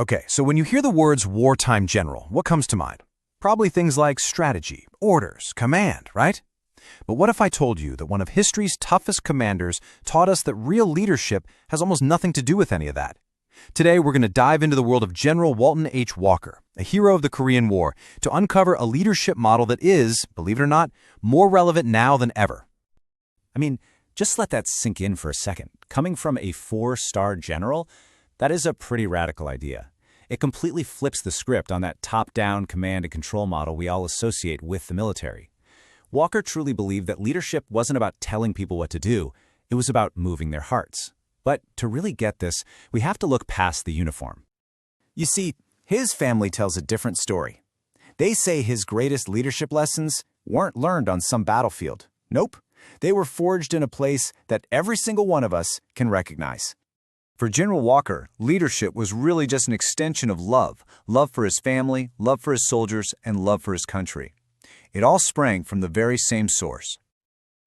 Okay, so when you hear the words wartime general, what comes to mind? Probably things like strategy, orders, command, right? But what if I told you that one of history's toughest commanders taught us that real leadership has almost nothing to do with any of that? Today, we're going to dive into the world of General Walton H. Walker, a hero of the Korean War, to uncover a leadership model that is, believe it or not, more relevant now than ever. I mean, just let that sink in for a second. Coming from a four-star general, that is a pretty radical idea. It completely flips the script on that top-down command and control model we all associate with the military. Walker truly believed that leadership wasn't about telling people what to do, it was about moving their hearts. But to really get this, we have to look past the uniform. You see, his family tells a different story. They say his greatest leadership lessons weren't learned on some battlefield. Nope, they were forged in a place that every single one of us can recognize. For General Walker, leadership was really just an extension of love for his family, love for his soldiers, and love for his country. It all sprang from the very same source.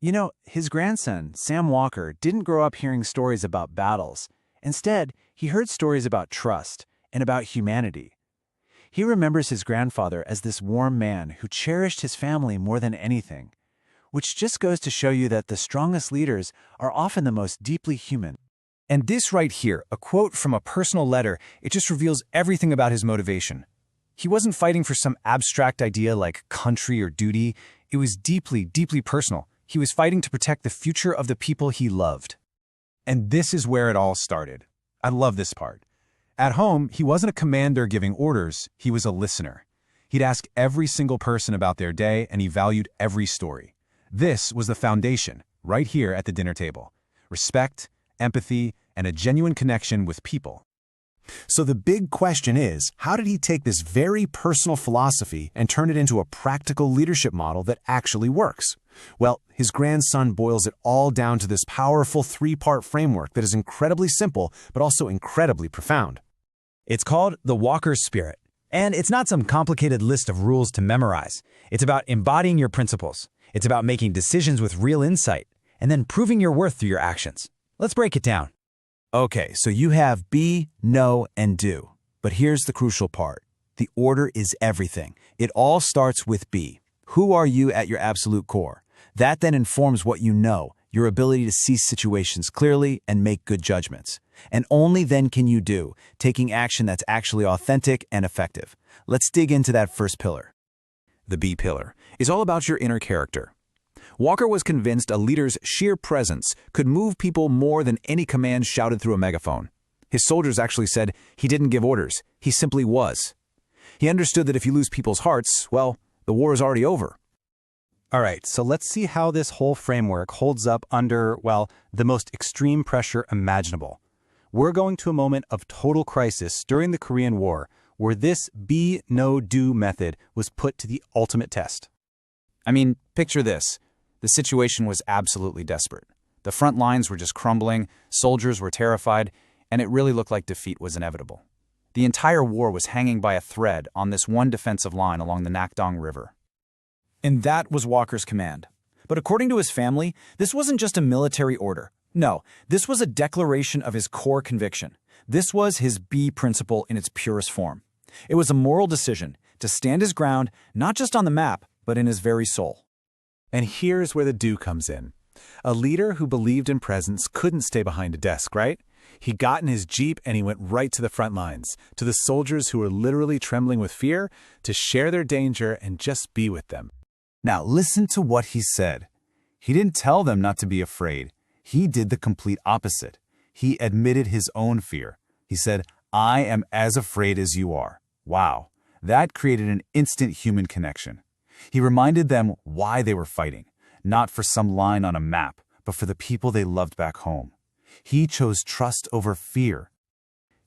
You know, his grandson, Sam Walker, didn't grow up hearing stories about battles. Instead, he heard stories about trust and about humanity. He remembers his grandfather as this warm man who cherished his family more than anything, which just goes to show you that the strongest leaders are often the most deeply human. And this right here, a quote from a personal letter, it just reveals everything about his motivation. He wasn't fighting for some abstract idea like country or duty. It was deeply, deeply personal. He was fighting to protect the future of the people he loved. And this is where it all started. I love this part. At home, he wasn't a commander giving orders, he was a listener. He'd ask every single person about their day, and he valued every story. This was the foundation, right here at the dinner table. Respect, empathy, and a genuine connection with people. So the big question is, how did he take this very personal philosophy and turn it into a practical leadership model that actually works? Well, his grandson boils it all down to this powerful three-part framework that is incredibly simple, but also incredibly profound. It's called the Walker Spirit, and it's not some complicated list of rules to memorize. It's about embodying your principles. It's about making decisions with real insight, and then proving your worth through your actions. Let's break it down. Okay, so you have be, know, and do. But here's the crucial part. The order is everything. It all starts with be. Who are you at your absolute core? That then informs what you know, your ability to see situations clearly and make good judgments. And only then can you do, taking action that's actually authentic and effective. Let's dig into that first pillar. The B pillar is all about your inner character. Walker was convinced a leader's sheer presence could move people more than any command shouted through a megaphone. His soldiers actually said he didn't give orders, he simply was. He understood that if you lose people's hearts, well, the war is already over. All right, so let's see how this whole framework holds up under, well, the most extreme pressure imaginable. We're going to a moment of total crisis during the Korean War, where this be, know, do method was put to the ultimate test. I mean, picture this. The situation was absolutely desperate. The front lines were just crumbling, soldiers were terrified, and it really looked like defeat was inevitable. The entire war was hanging by a thread on this one defensive line along the Nakdong River. And that was Walker's command. But according to his family, this wasn't just a military order. No, this was a declaration of his core conviction. This was his B principle in its purest form. It was a moral decision to stand his ground, not just on the map, but in his very soul. And here's where the do comes in. A leader who believed in presence couldn't stay behind a desk, right? He got in his Jeep and he went right to the front lines, to the soldiers who were literally trembling with fear, to share their danger and just be with them. Now listen to what he said. He didn't tell them not to be afraid. He did the complete opposite. He admitted his own fear. He said, "I am as afraid as you are." Wow, that created an instant human connection. He reminded them why they were fighting, not for some line on a map, but for the people they loved back home. He chose trust over fear.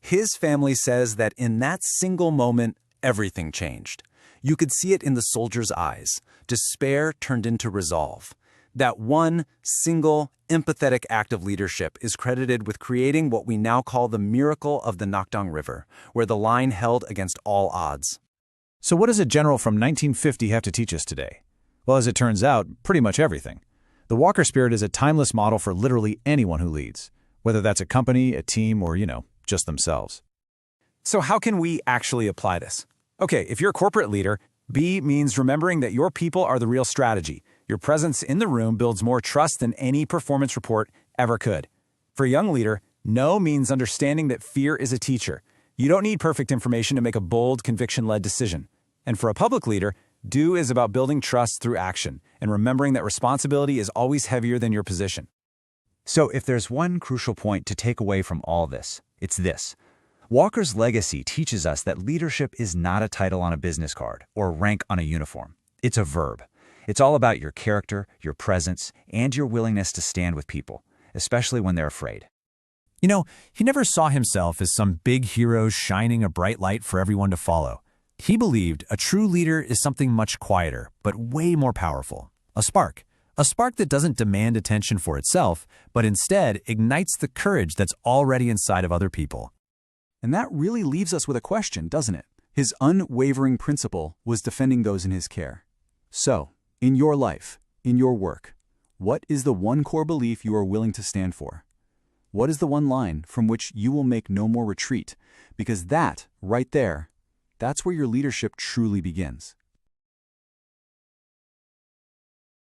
His family says that in that single moment, everything changed. You could see it in the soldiers' eyes. Despair turned into resolve. That one single, empathetic act of leadership is credited with creating what we now call the miracle of the Nakdong River, where the line held against all odds. So what does a general from 1950 have to teach us today? Well, as it turns out, pretty much everything. The Walker Spirit is a timeless model for literally anyone who leads, whether that's a company, a team, or, just themselves. So how can we actually apply this? Okay, if you're a corporate leader, B means remembering that your people are the real strategy. Your presence in the room builds more trust than any performance report ever could. For a young leader, no means understanding that fear is a teacher. You don't need perfect information to make a bold, conviction-led decision. And for a public leader, do is about building trust through action and remembering that responsibility is always heavier than your position. So if there's one crucial point to take away from all this, it's this. Walker's legacy teaches us that leadership is not a title on a business card or rank on a uniform. It's a verb. It's all about your character, your presence, and your willingness to stand with people, especially when they're afraid. You know, he never saw himself as some big hero shining a bright light for everyone to follow. He believed a true leader is something much quieter, but way more powerful. A spark. A spark that doesn't demand attention for itself, but instead ignites the courage that's already inside of other people. And that really leaves us with a question, doesn't it? His unwavering principle was defending those in his care. So, in your life, in your work, what is the one core belief you are willing to stand for? What is the one line from which you will make no more retreat? Because that, right there, that's where your leadership truly begins.